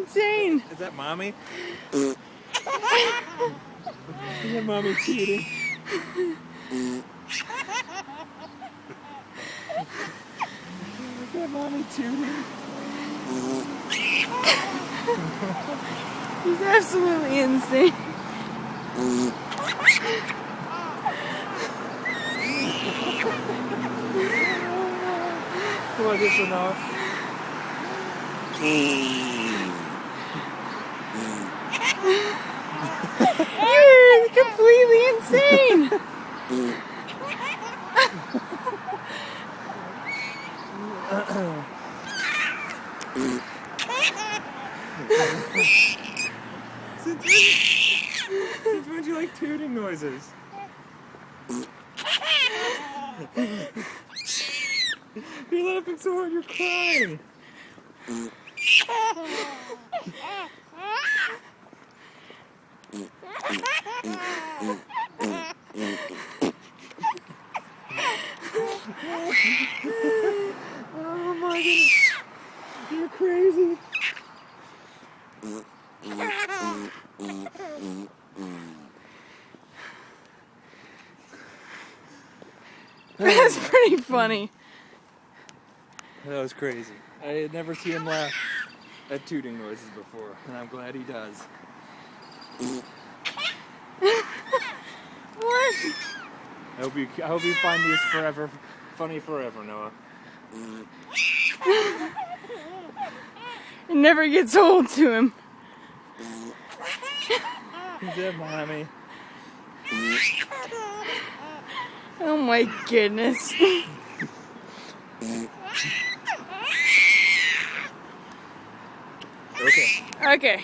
insane. Is that mommy? Is that mommy cheating? Is that mommy tooting? He's absolutely insane. Come on, this one off. You're completely insane. Since when do you like tooting noises? You're laughing so hard, you're crying. Oh my goodness. You're crazy. That's pretty funny. That was crazy. I had never seen him laugh at tooting noises before, and I'm glad he does. What? I hope you find these funny forever, Noah. It never gets old to him. Is that mommy? Oh my goodness. Okay. Okay.